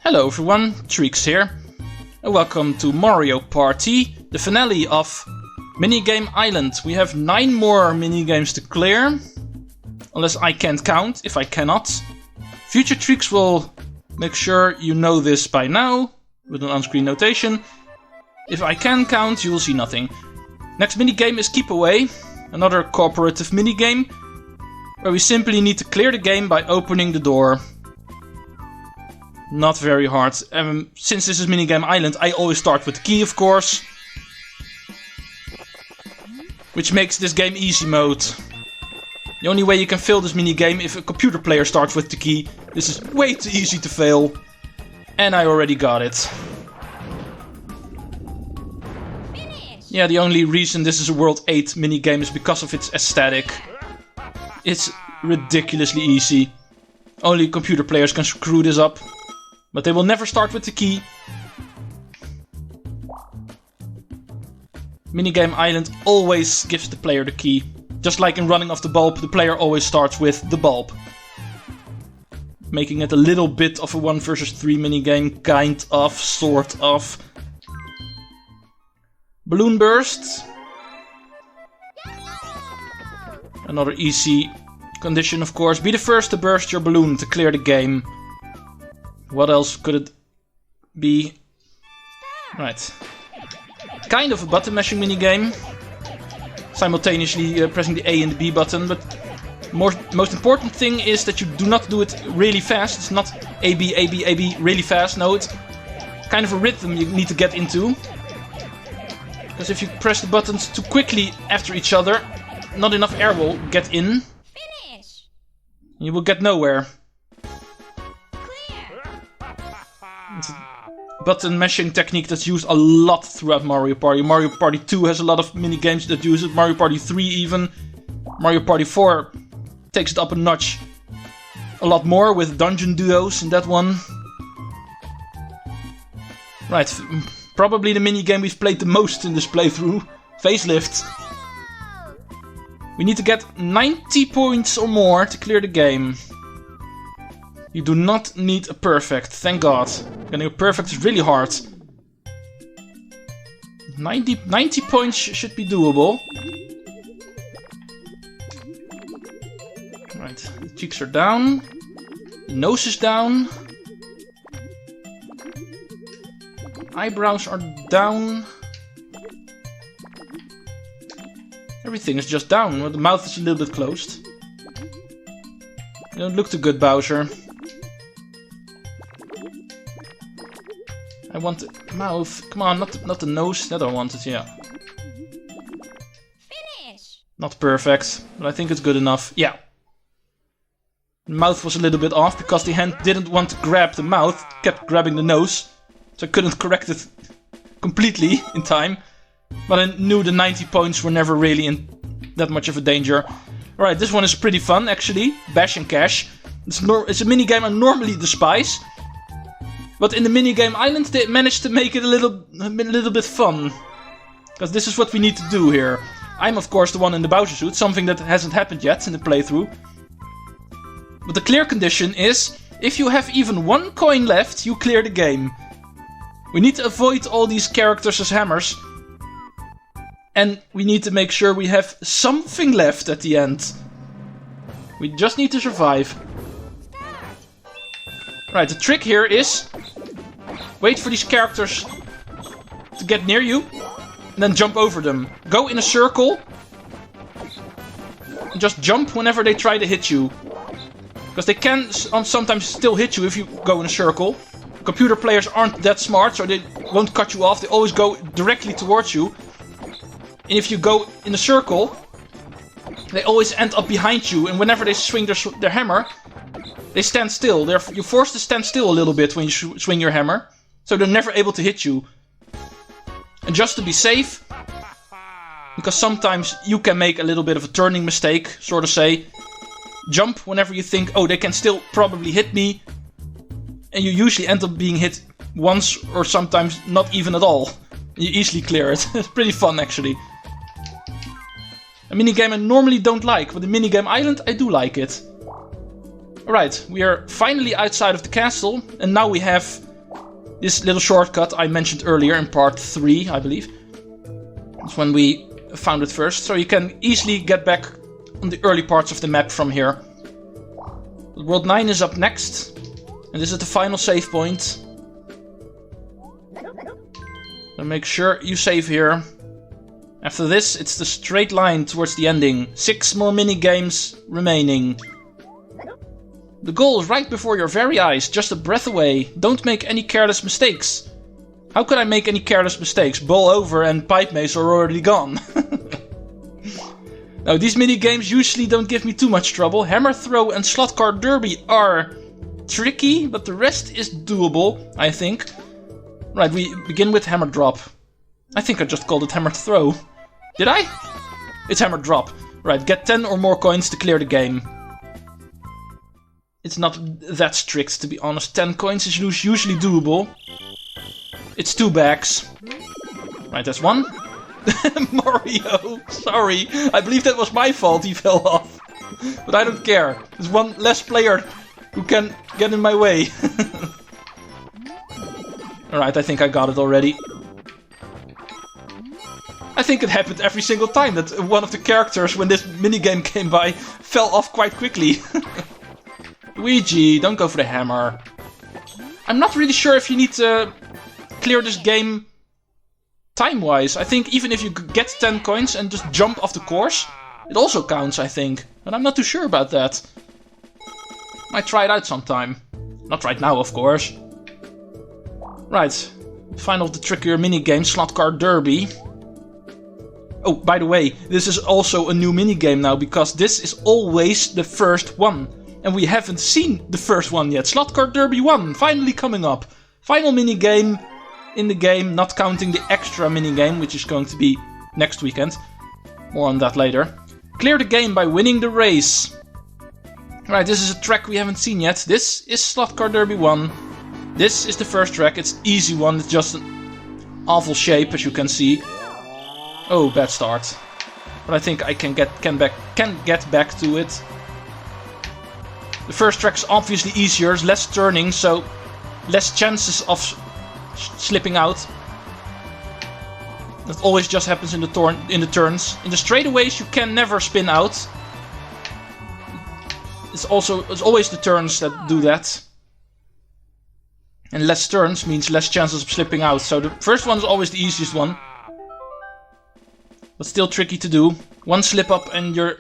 Hello everyone, Treecks here, and welcome to Mario Party, the finale of Minigame Island. We have 9 more minigames to clear, unless I can't count. If I cannot, future Treecks will make sure you know this by now, with an on-screen notation. If I can count, you will see nothing. Next minigame is Keep Away, another cooperative minigame, where we simply need to clear the game by opening the door. Not very hard. Since this is Minigame Island, I always start with the key, of course. Which makes this game easy mode. The only way you can fail this minigame if a computer player starts with the key. This is way too easy to fail. And I already got it. Finish. Yeah, the only reason this is a World 8 minigame is because of its aesthetic. It's ridiculously easy. Only computer players can screw this up. But they will never start with the key. Minigame Island always gives the player the key. Just like in Running Off the Bulb, the player always starts with the bulb. Making it a little bit of a 1 versus 3 minigame, kind of, sort of. Balloon Burst. Another easy condition, of course. Be the first to burst your balloon to clear the game. What else could it be? Right. Kind of a button mashing minigame. Simultaneously pressing the A and the B button, but most important thing is that you do not do it really fast. It's not A, B, A, B, A, B really fast. No, it's kind of a rhythm you need to get into. Because if you press the buttons too quickly after each other, not enough air will get in. Finish. You will get nowhere. It's a button mashing technique that's used a lot throughout Mario Party. Mario Party 2 has a lot of minigames that use it. Mario Party 3 even. Mario Party 4 takes it up a notch a lot more with dungeon duos in that one. Right, probably the minigame we've played the most in this playthrough. Facelift. We need to get 90 points or more to clear the game. You do not need a perfect, thank God. Getting a perfect is really hard. 90 points should be doable. Right, the cheeks are down. The nose is down. Eyebrows are down. Everything is just down, the mouth is a little bit closed. You don't look too good, Bowser. I want the mouth. Come on, not the nose. That I wanted, yeah. Finish. Not perfect, but I think it's good enough. Yeah. The mouth was a little bit off because the hand didn't want to grab the mouth, kept grabbing the nose. So I couldn't correct it completely in time. But I knew the 90 points were never really in that much of a danger. Alright, this one is pretty fun actually. Bash and Cash. It's a minigame I normally despise. But in the Minigame Island they managed to make it a little bit fun. Because this is what we need to do here. I'm of course the one in the Bowser suit, something that hasn't happened yet in the playthrough. But the clear condition is, if you have even 1 coin left, you clear the game. We need to avoid all these characters as hammers. And we need to make sure we have something left at the end. We just need to survive. Right, the trick here is wait for these characters to get near you and then jump over them. Go in a circle and just jump whenever they try to hit you. Because they can sometimes still hit you if you go in a circle. Computer players aren't that smart, so they won't cut you off. They always go directly towards you. And if you go in a circle, they always end up behind you. And whenever they swing their hammer, they stand still. You're forced to stand still a little bit when you swing your hammer. So they're never able to hit you. And just to be safe, because sometimes you can make a little bit of a turning mistake, sort of say, jump whenever you think, oh, they can still probably hit me. And you usually end up being hit once or sometimes not even at all. You easily clear it. It's pretty fun actually. A minigame I normally don't like, but the Minigame Island I do like it. Alright, we are finally outside of the castle, and now we have This little shortcut I mentioned earlier in part 3, I believe. That's when we found it first. So you can easily get back on the early parts of the map from here. World 9 is up next. And this is the final save point. So make sure you save here. After this, it's the straight line towards the ending. 6 more mini-games remaining. The goal is right before your very eyes, just a breath away. Don't make any careless mistakes. How could I make any careless mistakes? Bowl over and pipe maze are already gone. Now, these mini-games usually don't give me too much trouble. Hammer throw and slot car derby are tricky, but the rest is doable, I think. Right, we begin with hammer drop. I think I just called it hammer throw. Did I? It's hammer drop. Right, get 10 or more coins to clear the game. It's not that strict, to be honest. 10 coins is usually doable. It's 2 bags. Right, that's 1. Mario, sorry. I believe that was my fault he fell off. But I don't care. There's one less player who can get in my way. Alright, I think I got it already. I think it happened every single time that one of the characters, when this minigame came by, fell off quite quickly. Luigi, don't go for the hammer. I'm not really sure if you need to clear this game time-wise. I think even if you get 10 coins and just jump off the course, it also counts, I think. But I'm not too sure about that. Might try it out sometime. Not right now, of course. Right. Final of the trickier minigame, Slot Car Derby. Oh, by the way, this is also a new minigame now, because this is always the first one. And we haven't seen the first one yet. Slot Car Derby 1, finally coming up. Final minigame in the game, not counting the extra minigame, which is going to be next weekend. More on that later. Clear the game by winning the race. Right, this is a track we haven't seen yet. This is Slot Car Derby 1. This is the first track. It's easy one. It's just an awful shape, as you can see. Oh, bad start. But I think I can get back to it. The first track is obviously easier, less turning, so less chances of slipping out. That always just happens in the turns. In the straightaways you can never spin out. It's always the turns that do that. And less turns means less chances of slipping out. So the first one is always the easiest one. But still tricky to do. One slip up and you're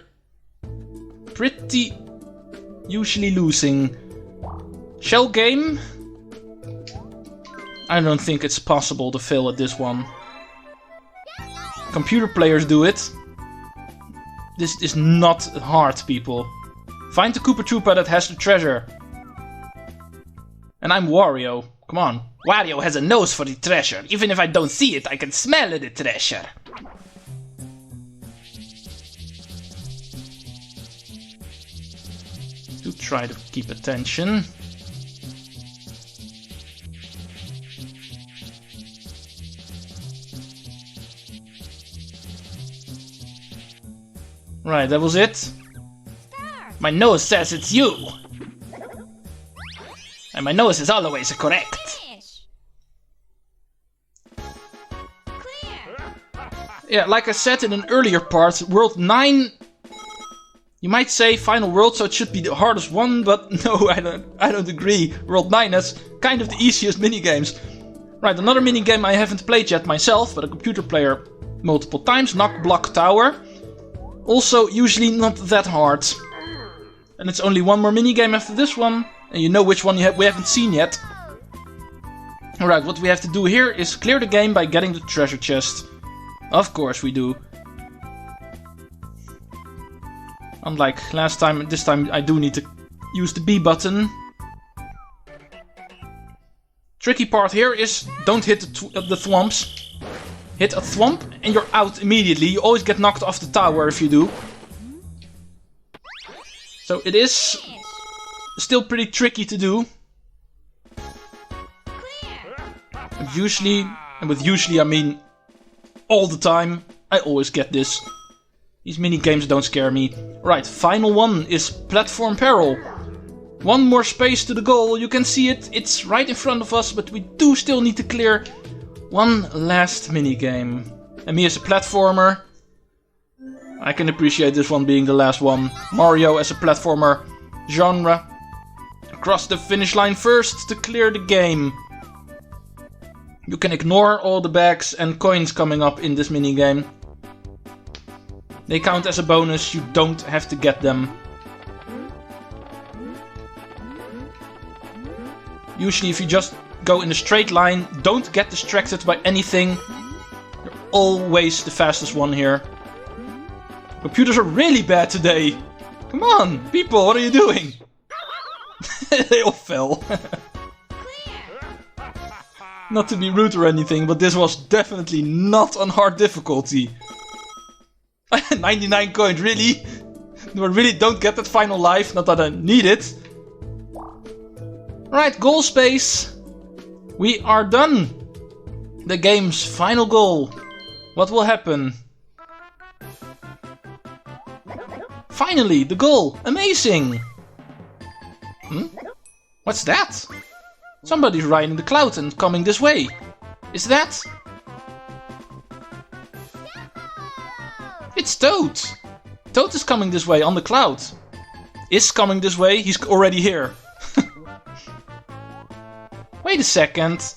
pretty usually losing. Shell game? I don't think it's possible to fail at this one. Computer players do it. This is not hard, people. Find the Koopa Troopa that has the treasure. And I'm Wario. Come on. Wario has a nose for the treasure. Even if I don't see it, I can smell the treasure. Do try to keep attention. Right, that was it. My nose says it's you. And my nose is always correct. Yeah, like I said in an earlier part, World 9... You might say Final World, so it should be the hardest one, but no, I don't agree. World 9 has kind of the easiest minigames. Right, another minigame I haven't played yet myself, but a computer player multiple times. Knock Block Tower. Also, usually not that hard. And it's only one more minigame after this one. And you know which one we haven't seen yet. Alright, what we have to do here is clear the game by getting the treasure chest. Of course we do. Unlike last time, this time I do need to use the B button. Tricky part here is don't hit the thwomps. Hit a thwomp and you're out immediately. You always get knocked off the tower if you do. So it is still pretty tricky to do. And usually, and with usually I mean all the time, I always get this. These mini games don't scare me. Right, final one is Platform Peril. One more space to the goal. You can see it. It's right in front of us, but we do still need to clear one last minigame. And me as a platformer, I can appreciate this one being the last one. Mario as a platformer genre. Cross the finish line first to clear the game. You can ignore all the bags and coins coming up in this minigame. They count as a bonus, you don't have to get them. Usually if you just go in a straight line, don't get distracted by anything. You're always the fastest one here. Computers are really bad today. Come on, people, what are you doing? They all fell. Not to be rude or anything, but this was definitely not on hard difficulty. 99 coins, really? I really don't get that final life, not that I need it. Right, goal space. We are done. The game's final goal. What will happen? Finally, the goal. Amazing. What's that? Somebody's riding the cloud and coming this way. Is that? It's Toad. Toad is coming this way on the cloud. Is coming this way. He's already here. Wait a second.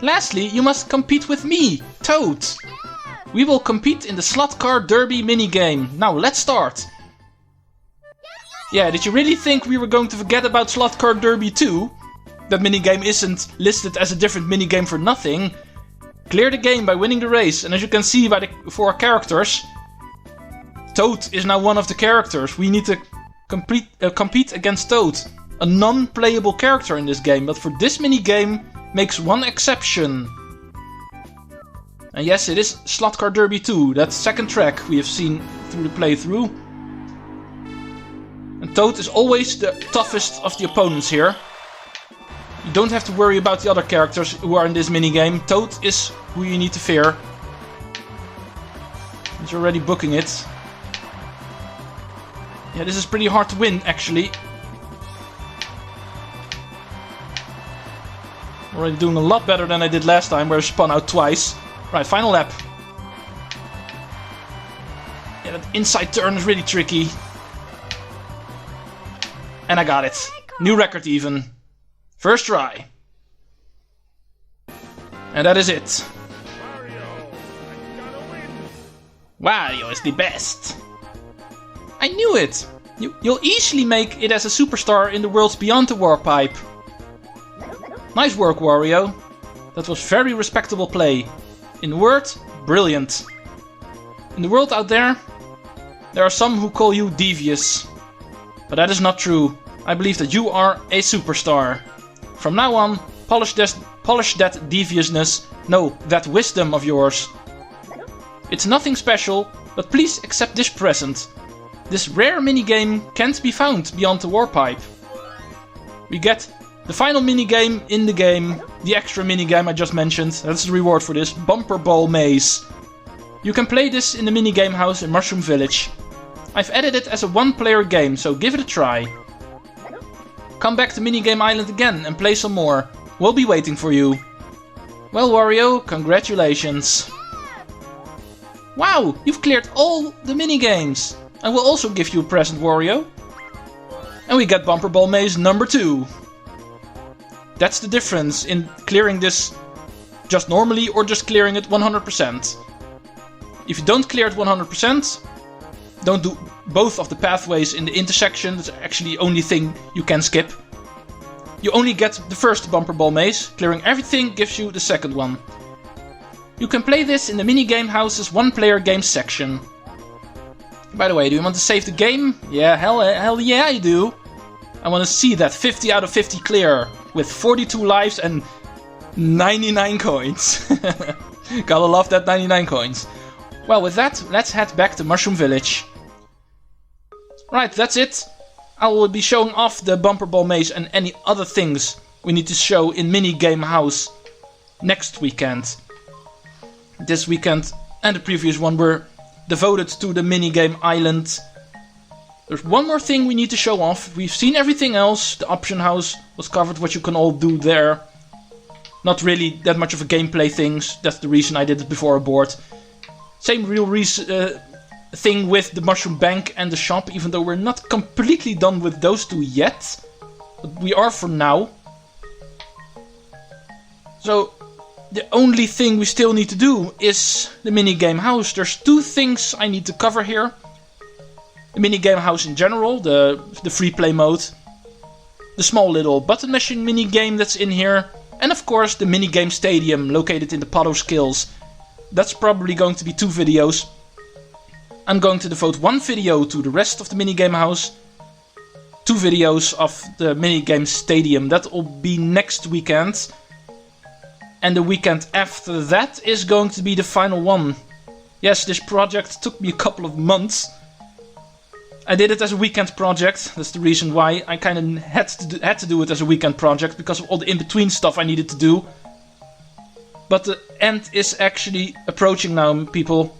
Lastly, you must compete with me, Toad. We will compete in the Slot Car Derby minigame. Now, let's start. Yeah, did you really think we were going to forget about Slot Car Derby 2? That minigame isn't listed as a different minigame for nothing. Clear the game by winning the race, and as you can see by the 4 characters, Toad is now one of the characters. We need to compete against Toad. A non-playable character in this game, but for this minigame makes one exception. And yes, it is Slot Car Derby 2, that second track we have seen through the playthrough. And Toad is always the toughest of the opponents here. You don't have to worry about the other characters who are in this minigame. Toad is who you need to fear. He's already booking it. Yeah, this is pretty hard to win, actually. Already doing a lot better than I did last time, where I spun out twice. Right, final lap. Yeah, that inside turn is really tricky. And I got it. New record even. First try. And that is it. Wario is the best. I knew it. You'll easily make it as a superstar in the worlds beyond the Warpipe. Nice work, Wario. That was very respectable play. In a word, brilliant. In the world out there are some who call you devious. But that is not true. I believe that you are a superstar. From now on, polish that deviousness, no, that wisdom of yours. It's nothing special, but please accept this present. This rare minigame can't be found beyond the Warpipe. We get the final minigame in the game, the extra minigame I just mentioned. That's the reward for this, Bumper Ball Maze. You can play this in the minigame house in Mushroom Village. I've added it as a one-player game, so give it a try. Come back to Minigame Island again and play some more. We'll be waiting for you. Well, Wario, congratulations. Wow, you've cleared all the minigames. I will also give you a present, Wario. And we get Bumper Ball Maze number 2. That's the difference in clearing this just normally or just clearing it 100%. If you don't clear it 100%, don't do both of the pathways in the intersection. That's actually the only thing you can skip. You only get the first Bumper Ball Maze. Clearing everything gives you the second one. You can play this in the minigame house's one-player game section. By the way, do you want to save the game? Yeah, hell yeah I do. I want to see that 50 out of 50 clear with 42 lives and 99 coins. Gotta love that 99 coins. Well, with that, let's head back to Mushroom Village. Right, that's it. I will be showing off the Bumper Ball Maze and any other things we need to show in Minigame House next weekend. This weekend and the previous one were devoted to the Minigame Island. There's one more thing we need to show off. We've seen everything else. The option house was covered, what you can all do there. Not really that much of a gameplay thing. That's the reason I did it before a board. Same real thing with the mushroom bank and the shop, even though we're not completely done with those two yet. But we are for now. So the only thing we still need to do is the minigame house. There's two things I need to cover here. The minigame house in general, the free play mode. The small little button mashing minigame that's in here. And of course the minigame stadium located in the pot of skills. That's probably going to be 2 videos. I'm going to devote 1 video to the rest of the minigame house. 2 videos of the minigame stadium. That will be next weekend. And the weekend after that is going to be the final one. Yes, this project took me a couple of months. I did it as a weekend project. That's the reason why I kind of had to do it as a weekend project, because of all the in-between stuff I needed to do. But the end is actually approaching now, people.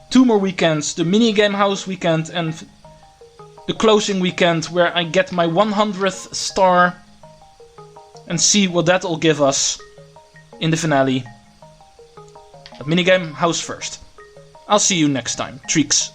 2 more weekends. The minigame house weekend and the closing weekend, where I get my 100th star. And see what that'll give us in the finale. But minigame house first. I'll see you next time. Treecks.